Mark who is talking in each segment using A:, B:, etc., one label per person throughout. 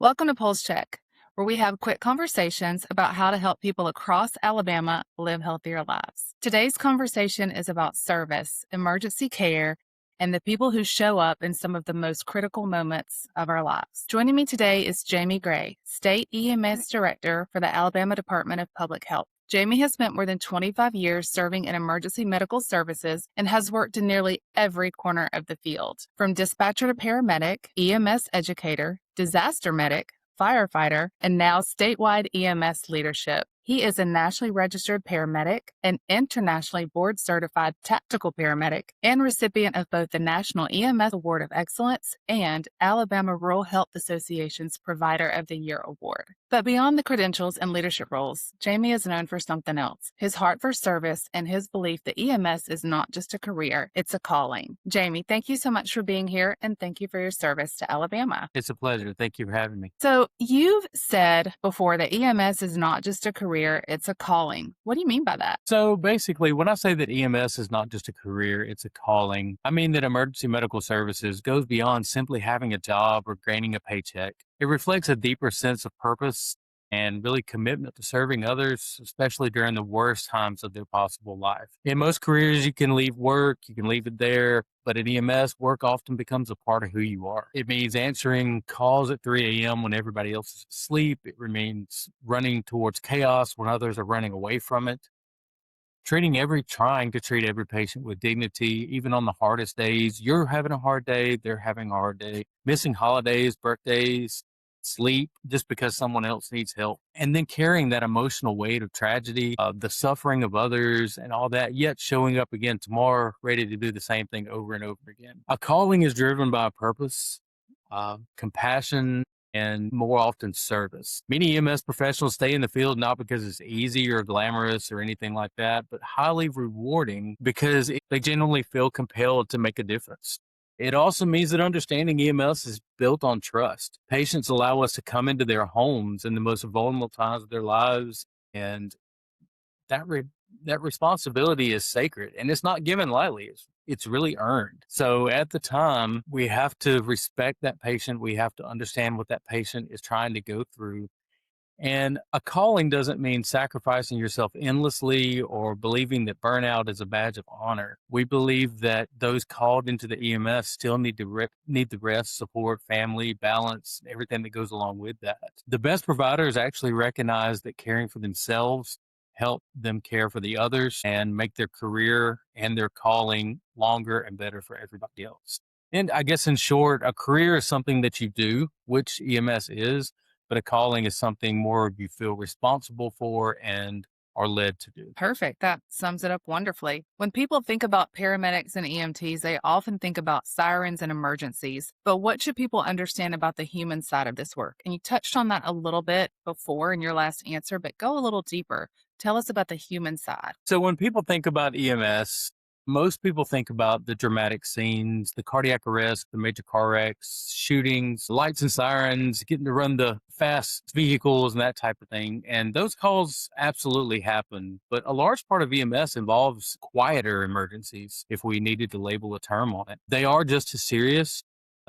A: Welcome to Pulse Check, where we have quick conversations about how to help people across Alabama live healthier lives. Today's conversation is about service, emergency care, and the people who show up in some of the most critical moments of our lives. Joining me today is Jamie Gray, State EMS Director for the Alabama Department of Public Health. Jamie has spent more than 25 years serving in emergency medical services and has worked in nearly every corner of the field, from dispatcher to paramedic, EMS educator, disaster medic, firefighter, and now statewide EMS leadership. He is a nationally registered paramedic, an internationally board certified tactical paramedic, and recipient of both the National EMS Award of Excellence and Alabama Rural Health Association's Provider of the Year Award. But beyond the credentials and leadership roles, Jamie is known for something else: his heart for service and his belief that EMS is not just a career, it's a calling. Jamie, thank you so much for being here, and thank you for your service to Alabama.
B: It's a pleasure. Thank you for having me.
A: So you've said before that EMS is not just a career, it's a calling. What do you mean by that?
B: So basically, when I say that EMS is not just a career, it's a calling, I mean that emergency medical services goes beyond simply having a job or gaining a paycheck. It reflects a deeper sense of purpose and really commitment to serving others, especially during the worst times of their possible life. In most careers, you can leave work, you can leave it there, but at EMS, work often becomes a part of who you are. It means answering calls at 3 a.m. when everybody else is asleep. It remains running towards chaos when others are running away from it. Trying to treat every patient with dignity, even on the hardest days. You're having a hard day, they're having a hard day. Missing holidays, birthdays, sleep, just because someone else needs help. And then carrying that emotional weight of tragedy, the suffering of others and all that, yet showing up again tomorrow, ready to do the same thing over and over again. A calling is driven by a purpose, compassion, and more often service. Many EMS professionals stay in the field not because it's easy or glamorous or anything like that, but highly rewarding because they genuinely feel compelled to make a difference. It also means that understanding EMS is built on trust. Patients allow us to come into their homes in the most vulnerable times of their lives, and that responsibility is sacred, and it's not given lightly. It's really earned. So at the time, we have to respect that patient. We have to understand what that patient is trying to go through. And a calling doesn't mean sacrificing yourself endlessly or believing that burnout is a badge of honor. We believe that those called into the EMS still need the rest, support, family, balance, everything that goes along with that. The best providers actually recognize that caring for themselves help them care for the others and make their career and their calling longer and better for everybody else. And I guess in short, a career is something that you do, which EMS is, but a calling is something more you feel responsible for and are led to do.
A: Perfect. That sums it up wonderfully. When people think about paramedics and EMTs, they often think about sirens and emergencies. But what should people understand about the human side of this work? And you touched on that a little bit before in your last answer, but go a little deeper. Tell us about the human side.
B: So when people think about EMS, most people think about the dramatic scenes, the cardiac arrest, the major car wrecks, shootings, lights and sirens, getting to run the fast vehicles and that type of thing. And those calls absolutely happen. But a large part of EMS involves quieter emergencies, if we needed to label a term on it. They are just as serious.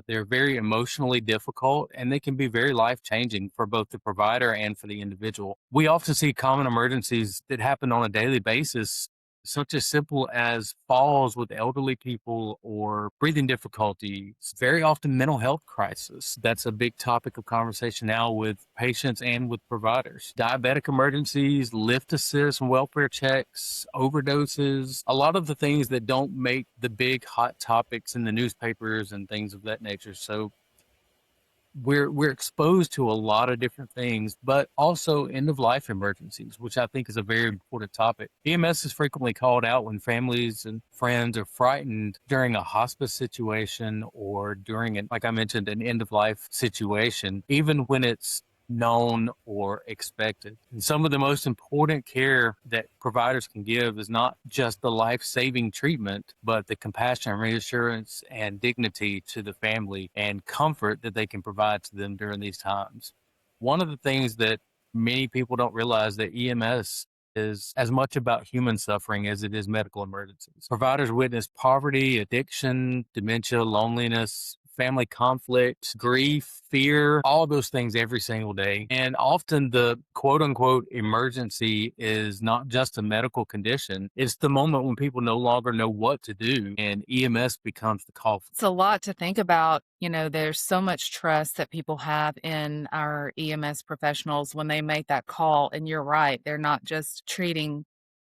B: They're very emotionally difficult, and they can be very life-changing for both the provider and for the individual. We often see common emergencies that happen on a daily basis, such as simple as falls with elderly people or breathing difficulties, very often mental health crisis. That's a big topic of conversation now with patients and with providers. Diabetic emergencies, lift assists and welfare checks, overdoses, a lot of the things that don't make the big hot topics in the newspapers and things of that nature. So we're exposed to a lot of different things, but also end-of-life emergencies, which I think is a very important topic. EMS is frequently called out when families and friends are frightened during a hospice situation or during, like I mentioned, an end-of-life situation, even when it's known or expected. And some of the most important care that providers can give is not just the life-saving treatment, but the compassion, reassurance, and dignity to the family and comfort that they can provide to them during these times. One of the things that many people don't realize that EMS is as much about human suffering as it is medical emergencies. Providers witness poverty, addiction, dementia, loneliness, family conflict, grief, fear, all those things every single day. And often the quote unquote emergency is not just a medical condition. It's the moment when people no longer know what to do and EMS becomes the call.
A: It's a lot to think about. There's so much trust that people have in our EMS professionals when they make that call. And you're right, they're not just treating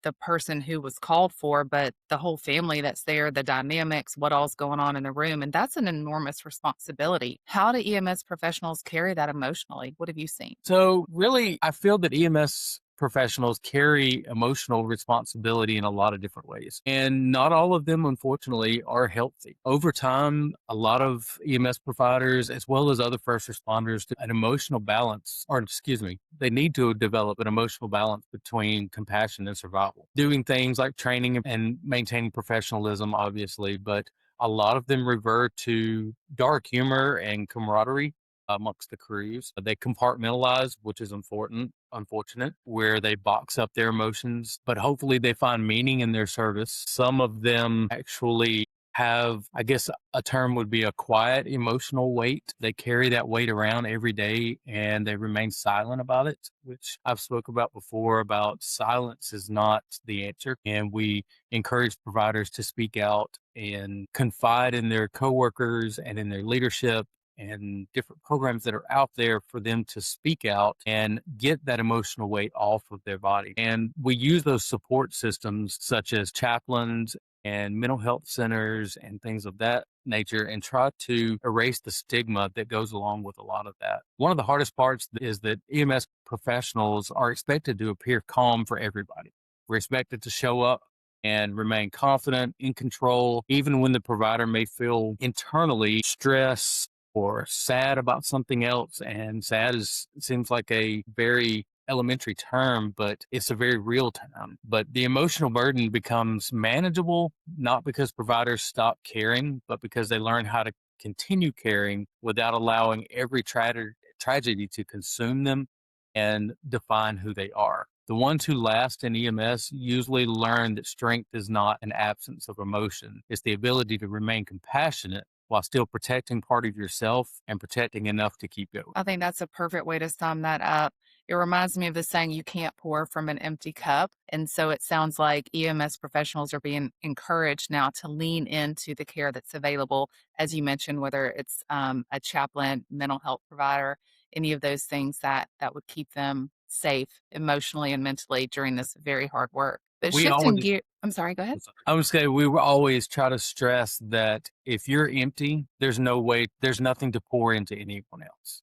A: the person who was called for, but the whole family that's there, the dynamics, what all's going on in the room. And that's an enormous responsibility. How do EMS professionals carry that emotionally? What have you seen?
B: So really, I feel that EMS professionals carry emotional responsibility in a lot of different ways. And not all of them, unfortunately, are healthy. Over time, a lot of EMS providers, as well as other first responders, an emotional balance, or excuse me, they need to develop an emotional balance between compassion and survival. Doing things like training and maintaining professionalism, obviously, but a lot of them revert to dark humor and camaraderie amongst the crews. They compartmentalize, which is unfortunate, where they box up their emotions, but hopefully they find meaning in their service. Some of them actually have, I guess a term would be a quiet emotional weight. They carry that weight around every day and they remain silent about it, which I've spoke about before about silence is not the answer. And we encourage providers to speak out and confide in their coworkers and in their leadership and different programs that are out there for them to speak out and get that emotional weight off of their body. And we use those support systems such as chaplains and mental health centers and things of that nature and try to erase the stigma that goes along with a lot of that. One of the hardest parts is that EMS professionals are expected to appear calm for everybody. We're expected to show up and remain confident, in control, even when the provider may feel internally stressed or sad about something else. And seems like a very elementary term, but it's a very real term. But the emotional burden becomes manageable, not because providers stop caring, but because they learn how to continue caring without allowing every tragedy to consume them and define who they are. The ones who last in EMS usually learn that strength is not an absence of emotion. It's the ability to remain compassionate while still protecting part of yourself and protecting enough to keep going.
A: I think that's a perfect way to sum that up. It reminds me of the saying, you can't pour from an empty cup. And so it sounds like EMS professionals are being encouraged now to lean into the care that's available, as you mentioned, whether it's a chaplain, mental health provider, any of those things that would keep them safe emotionally and mentally during this very hard work. But
B: We
A: shifting
B: always,
A: gear, I'm sorry, go ahead.
B: I would say we will always try to stress that if you're empty, there's nothing to pour into anyone else.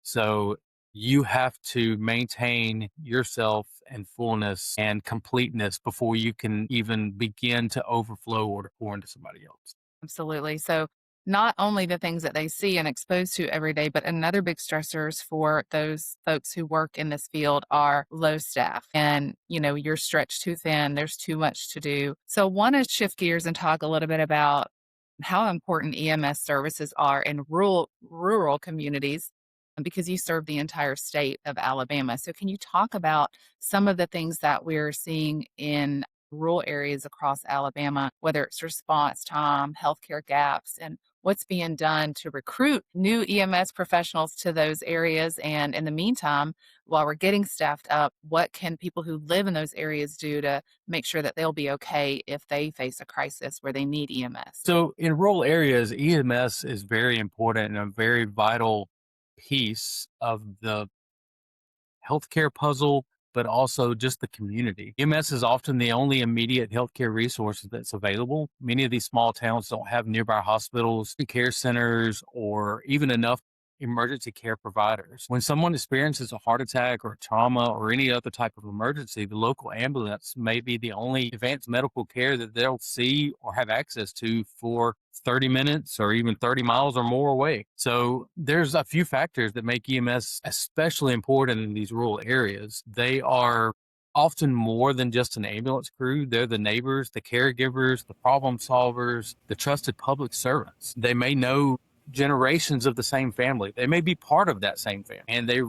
B: So you have to maintain yourself and fullness and completeness before you can even begin to overflow or to pour into somebody else.
A: Absolutely. So not only the things that they see and expose to every day, but another big stressors for those folks who work in this field are low staff. And, you're stretched too thin, there's too much to do. So want to shift gears and talk a little bit about how important EMS services are in rural communities because you serve the entire state of Alabama. So can you talk about some of the things that we're seeing in rural areas across Alabama, whether it's response time, healthcare gaps, and what's being done to recruit new EMS professionals to those areas? And in the meantime, while we're getting staffed up, what can people who live in those areas do to make sure that they'll be okay if they face a crisis where they need EMS?
B: So in rural areas, EMS is very important and a very vital piece of the healthcare puzzle, but also just the community. EMS is often the only immediate healthcare resource that's available. Many of these small towns don't have nearby hospitals, care centers, or even enough emergency care providers. When someone experiences a heart attack or trauma or any other type of emergency, the local ambulance may be the only advanced medical care that they'll see or have access to for 30 minutes or even 30 miles or more away. So there's a few factors that make EMS especially important in these rural areas. They are often more than just an ambulance crew. They're the neighbors, the caregivers, the problem solvers, the trusted public servants. They may know generations of the same family. They may be part of that same family, and they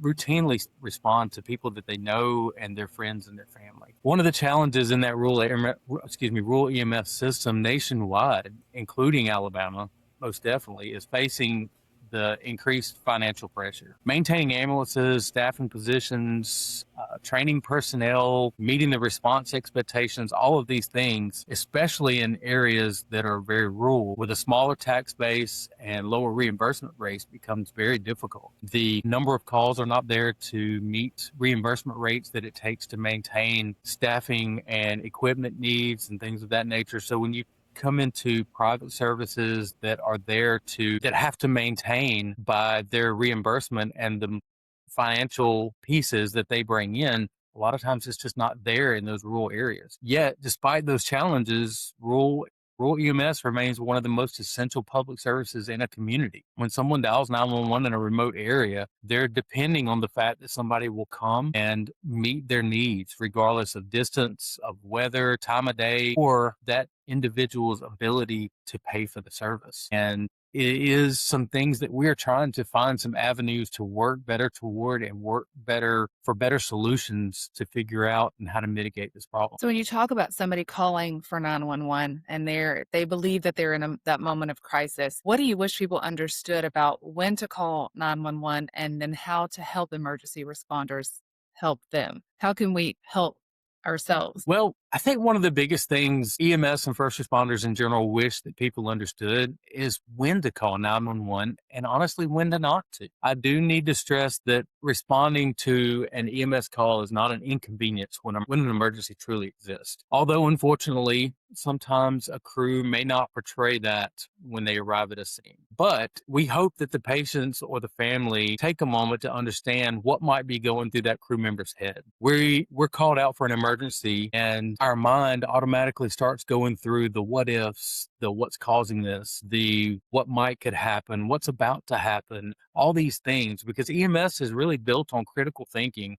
B: routinely respond to people that they know and their friends and their family. One of the challenges in that rural EMS system nationwide, including Alabama, most definitely, is facing the increased financial pressure. Maintaining ambulances, staffing positions, training personnel, meeting the response expectations, all of these things, especially in areas that are very rural with a smaller tax base and lower reimbursement rates, becomes very difficult. The number of calls are not there to meet reimbursement rates that it takes to maintain staffing and equipment needs and things of that nature. So when you come into private services that are there that have to maintain by their reimbursement and the financial pieces that they bring in, a lot of times it's just not there in those rural areas. Yet, despite those challenges, rural EMS remains one of the most essential public services in a community. When someone dials 911 in a remote area, they're depending on the fact that somebody will come and meet their needs, regardless of distance, of weather, time of day, or that individual's ability to pay for the service. And it is some things that we are trying to find some avenues to work better toward and work better for better solutions to figure out and how to mitigate this problem.
A: So when you talk about somebody calling for 911 and they believe that they're in that moment of crisis, what do you wish people understood about when to call 911 and then how to help emergency responders help them? How can we help ourselves?
B: Well, I think one of the biggest things EMS and first responders in general wish that people understood is when to call 911 and honestly when to not to. I do need to stress that responding to an EMS call is not an inconvenience when an emergency truly exists. Although, unfortunately, sometimes a crew may not portray that when they arrive at a scene. But we hope that the patients or the family take a moment to understand what might be going through that crew member's head. We're called out for an emergency and our mind automatically starts going through the what ifs, the what's causing this, the what might could happen, what's about to happen, all these things, because EMS is really built on critical thinking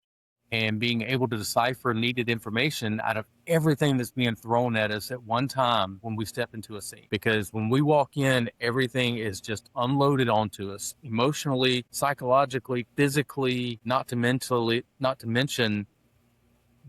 B: and being able to decipher needed information out of everything that's being thrown at us at one time when we step into a scene. Because when we walk in, everything is just unloaded onto us emotionally, psychologically, physically, not to mention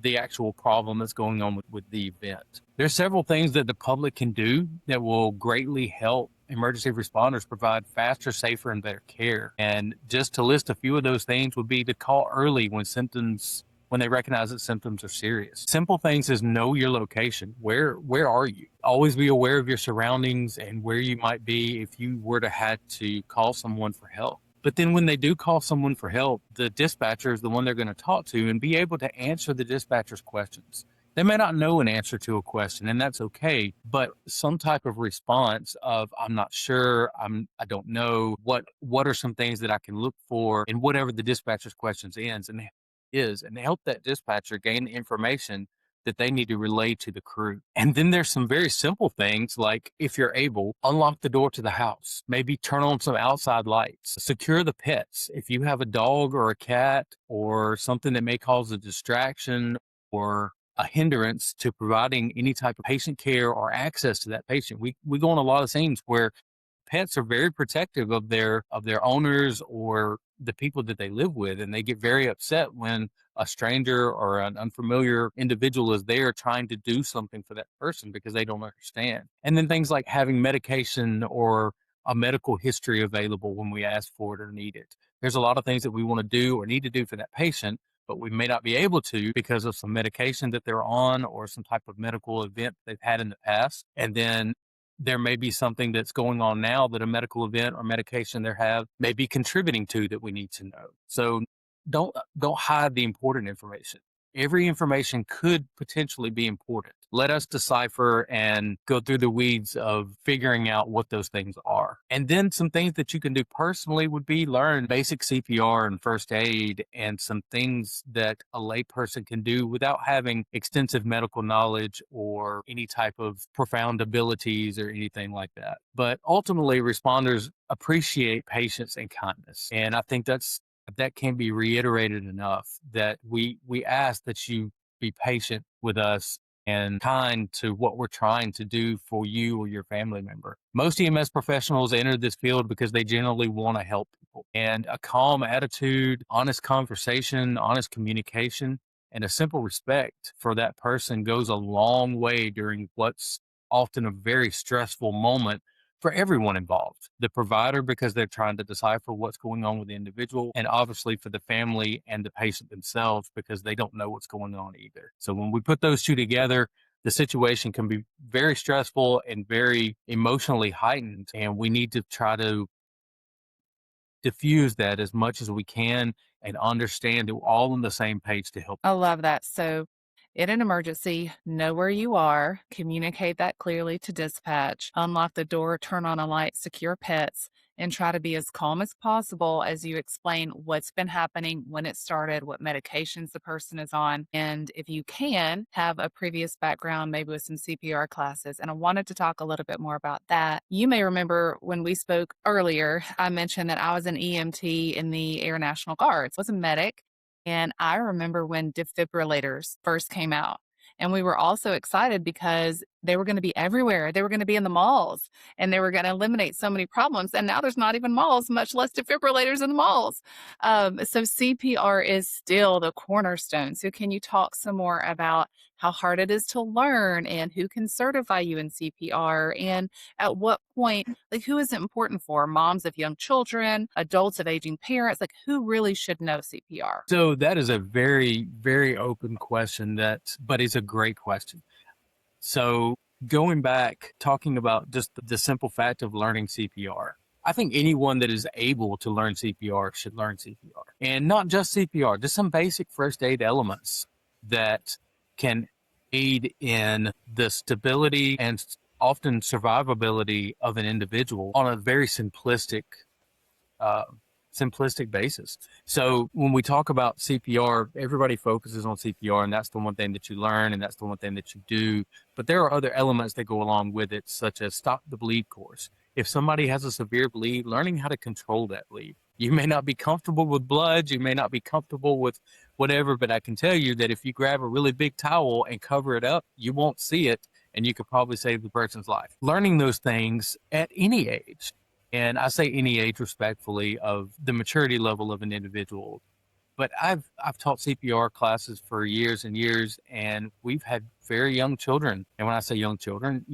B: the actual problem that's going on with the event. There's several things that the public can do that will greatly help emergency responders provide faster, safer, and better care. And just to list a few of those things would be to call early when they recognize that symptoms are serious. Simple things is know your location. Where are you? Always be aware of your surroundings and where you might be if you were to have to call someone for help. But then when they do call someone for help, the dispatcher is the one they're going to talk to and be able to answer the dispatcher's questions. They may not know an answer to a question, and that's okay, but some type of response of, I'm not sure, I don't know, what are some things that I can look for in whatever the dispatcher's questions and help that dispatcher gain the information that they need to relay to the crew. And then there's some very simple things like, if you're able, unlock the door to the house, maybe turn on some outside lights, secure the pets. If you have a dog or a cat or something that may cause a distraction or a hindrance to providing any type of patient care or access to that patient. We go on a lot of scenes where pets are very protective of their owners or the people that they live with, and they get very upset when a stranger or an unfamiliar individual is there trying to do something for that person because they don't understand. And then things like having medication or a medical history available when we ask for it or need it. There's a lot of things that we want to do or need to do for that patient, but we may not be able to because of some medication that they're on or some type of medical event they've had in the past. And then there may be something that's going on now that a medical event or medication they have may be contributing to that we need to know. So don't hide the important information. Every information could potentially be important. Let us decipher and go through the weeds of figuring out what those things are. And then some things that you can do personally would be learn basic CPR and first aid and some things that a layperson can do without having extensive medical knowledge or any type of profound abilities or anything like that. But ultimately, responders appreciate patience and kindness. And I think that can be reiterated enough that we ask that you be patient with us and kind to what we're trying to do for you or your family member. Most EMS professionals enter this field because they generally want to help people. And a calm attitude, honest conversation, honest communication, and a simple respect for that person goes a long way during what's often a very stressful moment for everyone involved. The provider, because they're trying to decipher what's going on with the individual, and obviously for the family and the patient themselves, because they don't know what's going on either. So when we put those two together, the situation can be very stressful and very emotionally heightened. And we need to try to diffuse that as much as we can and understand that we're all on the same page to help.
A: I love that. So, in an emergency, know where you are, communicate that clearly to dispatch, unlock the door, turn on a light, secure pets, and try to be as calm as possible as you explain what's been happening, when it started, what medications the person is on. And if you can, have a previous background, maybe with some CPR classes. And I wanted to talk a little bit more about that. You may remember when we spoke earlier, I mentioned that I was an EMT in the Air National Guards, was a medic. And I remember when defibrillators first came out. And we were also excited because they were going to be everywhere. They were going to be in the malls and they were going to eliminate so many problems. And now there's not even malls, much less defibrillators in the malls. So CPR is still the cornerstone. So can you talk some more about how hard it is to learn and who can certify you in CPR and at what point, like who is it important for? Moms of young children, adults of aging parents, like who really should know CPR?
B: So that is a very, very open question but it's a great question. So going back, talking about just the simple fact of learning CPR, I think anyone that is able to learn CPR should learn CPR. And not just CPR, just some basic first aid elements that can aid in the stability and often survivability of an individual on a very uh, simplistic basis. So when we talk about CPR, everybody focuses on CPR, and that's the one thing that you learn, and that's the one thing that you do. But there are other elements that go along with it, such as stop the bleed course. If somebody has a severe bleed, learning how to control that bleed. You may not be comfortable with blood, you may not be comfortable with whatever, but I can tell you that if you grab a really big towel and cover it up, you won't see it, and you could probably save the person's life. Learning those things at any age, and I say any age respectfully of the maturity level of an individual. But I've taught CPR classes for years and years, and we've had very young children. And when I say young children,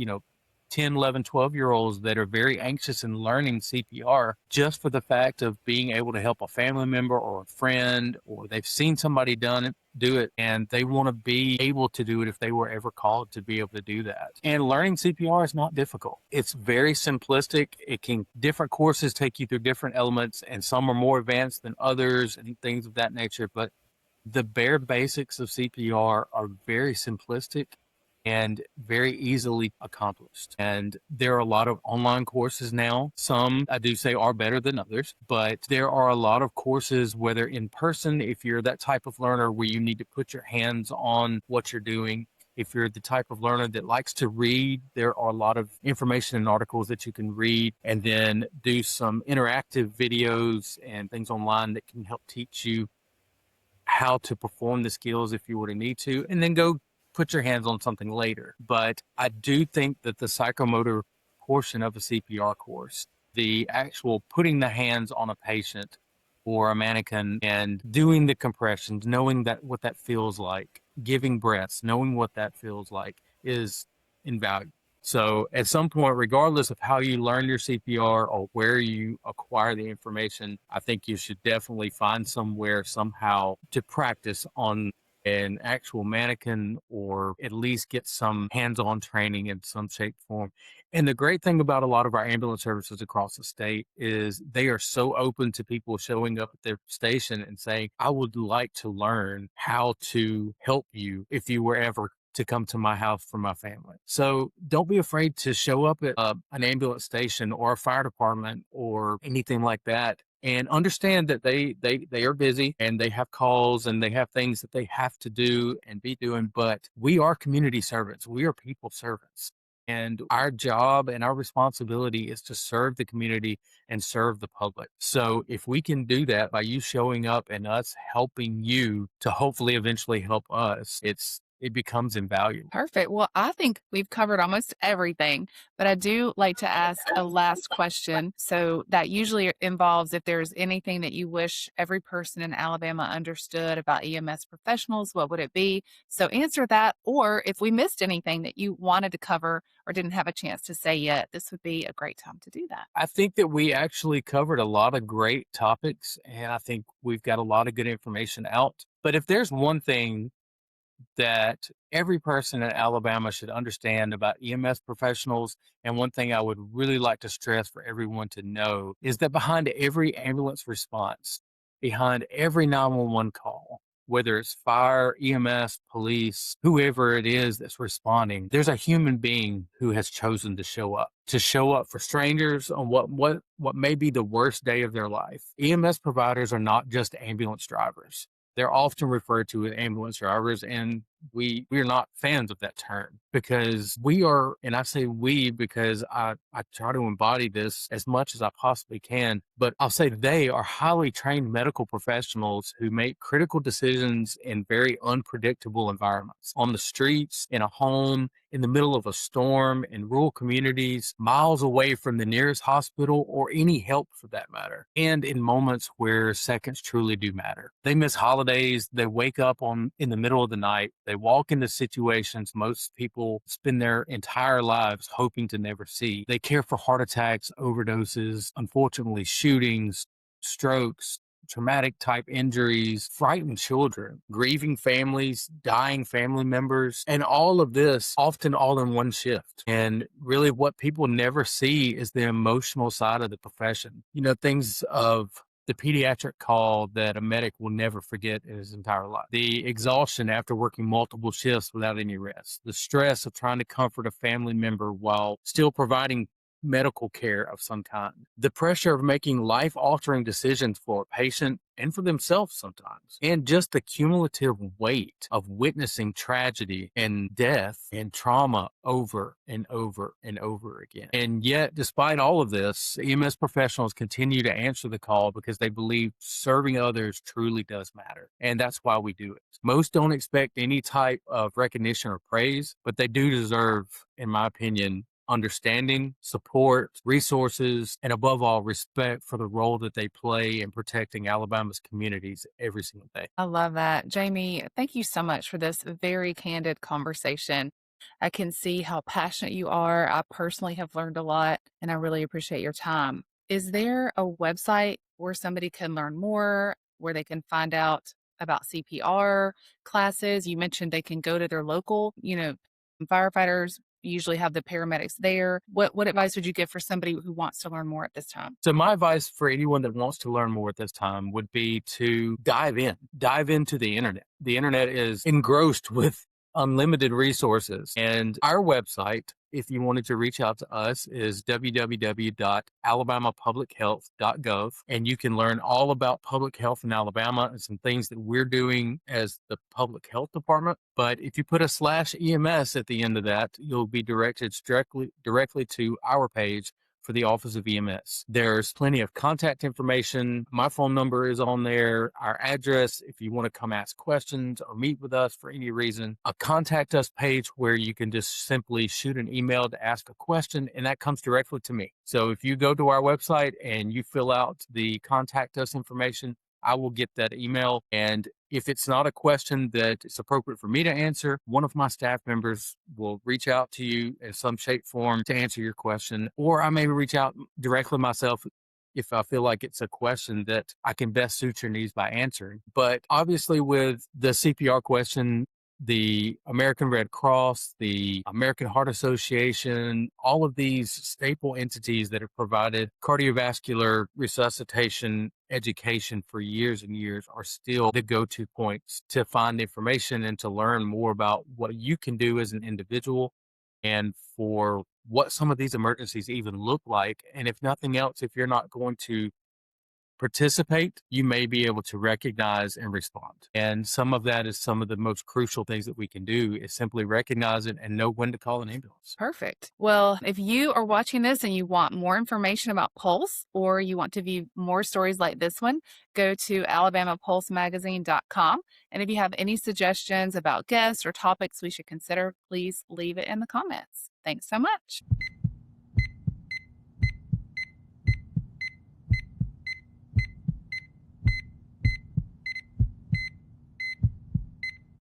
B: 10, 11, 12-year-olds that are very anxious in learning CPR just for the fact of being able to help a family member or a friend, or they've seen somebody do it, and they want to be able to do it if they were ever called to be able to do that. And learning CPR is not difficult. It's very simplistic. Different courses take you through different elements, and some are more advanced than others and things of that nature. But the bare basics of CPR are very simplistic and very easily accomplished. And there are a lot of online courses now. Some, I do say, are better than others, but there are a lot of courses, whether in person, if you're that type of learner where you need to put your hands on what you're doing. If you're the type of learner that likes to read, there are a lot of information and articles that you can read, and then do some interactive videos and things online that can help teach you how to perform the skills if you were to need to, and then go put your hands on something later. But I do think that the psychomotor portion of a CPR course, the actual putting the hands on a patient or a mannequin and doing the compressions, knowing that what that feels like, giving breaths, knowing what that feels like is invaluable. So at some point, regardless of how you learn your CPR or where you acquire the information, I think you should definitely find somewhere somehow to practice on an actual mannequin, or at least get some hands-on training in some shape, form. And the great thing about a lot of our ambulance services across the state is they are so open to people showing up at their station and saying, I would like to learn how to help you if you were ever to come to my house for my family. So don't be afraid to show up at an ambulance station or a fire department or anything like that, and understand that they are busy and they have calls and they have things that they have to do and be doing. But we are community servants. We are people servants. And our job and our responsibility is to serve the community and serve the public. So if we can do that by you showing up and us helping you to hopefully eventually help us, it's it becomes invaluable.
A: Perfect. Well, I think we've covered almost everything, but I do like to ask a last question. So that usually involves if there's anything that you wish every person in Alabama understood about EMS professionals, what would it be? So answer that. Or if we missed anything that you wanted to cover or didn't have a chance to say yet, this would be a great time to do that.
B: I think that we actually covered a lot of great topics, and I think we've got a lot of good information out. But if there's one thing that every person in Alabama should understand about EMS professionals, and one thing I would really like to stress for everyone to know is that behind every ambulance response, behind every 911 call, whether it's fire, EMS, police, whoever it is that's responding, there's a human being who has chosen to show up for strangers on what may be the worst day of their life. EMS providers are not just ambulance drivers. They're often referred to as ambulance drivers, and we are not fans of that term because we are, and I say we because I try to embody this as much as I possibly can, but I'll say they are highly trained medical professionals who make critical decisions in very unpredictable environments, on the streets, in a home, in the middle of a storm, in rural communities, miles away from the nearest hospital or any help for that matter, and in moments where seconds truly do matter. They miss holidays, they wake up in the middle of the night, they walk into situations most people spend their entire lives hoping to never see. They care for heart attacks, overdoses, unfortunately shootings, strokes, traumatic type injuries, frightened children, grieving families, dying family members, and all of this often all in one shift. And really what people never see is the emotional side of the profession. Things of the pediatric call that a medic will never forget in his entire life. The exhaustion after working multiple shifts without any rest. The stress of trying to comfort a family member while still providing medical care of some kind. The pressure of making life-altering decisions for a patient and for themselves sometimes. And just the cumulative weight of witnessing tragedy and death and trauma over and over and over again. And yet, despite all of this, EMS professionals continue to answer the call because they believe serving others truly does matter. And that's why we do it. Most don't expect any type of recognition or praise, but they do deserve, in my opinion, understanding, support, resources, and above all, respect for the role that they play in protecting Alabama's communities every single day.
A: I love that. Jamie, thank you so much for this very candid conversation. I can see how passionate you are. I personally have learned a lot, and I really appreciate your time. Is there a website where somebody can learn more, where they can find out about CPR classes? You mentioned they can go to their local, firefighters usually have the paramedics there. What advice would you give for somebody who wants to learn more at this time?
B: So my advice for anyone that wants to learn more at this time would be to dive into the internet. The internet is engrossed with unlimited resources. And our website, if you wanted to reach out to us, is www.alabamapublichealth.gov. And you can learn all about public health in Alabama and some things that we're doing as the public health department. But if you put a /EMS at the end of that, you'll be directed directly to our page for the Office of EMS. There's plenty of contact information. My phone number is on there, our address, if you want to come ask questions or meet with us for any reason, a contact us page where you can just simply shoot an email to ask a question, and that comes directly to me. So if you go to our website and you fill out the contact us information, I will get that email. And if it's not a question that is appropriate for me to answer, one of my staff members will reach out to you in some shape, form to answer your question, or I may reach out directly myself if I feel like it's a question that I can best suit your needs by answering. But obviously with the CPR question, the American Red Cross, the American Heart Association, all of these staple entities that have provided cardiovascular resuscitation education for years and years are still the go-to points to find information and to learn more about what you can do as an individual and for what some of these emergencies even look like. And if nothing else, if you're not going to participate, you may be able to recognize and respond. And some of that is some of the most crucial things that we can do is simply recognize it and know when to call an ambulance.
A: Perfect. Well, if you are watching this and you want more information about Pulse or you want to view more stories like this one, go to alabamapulsemagazine.com. And if you have any suggestions about guests or topics we should consider, please leave it in the comments. Thanks so much.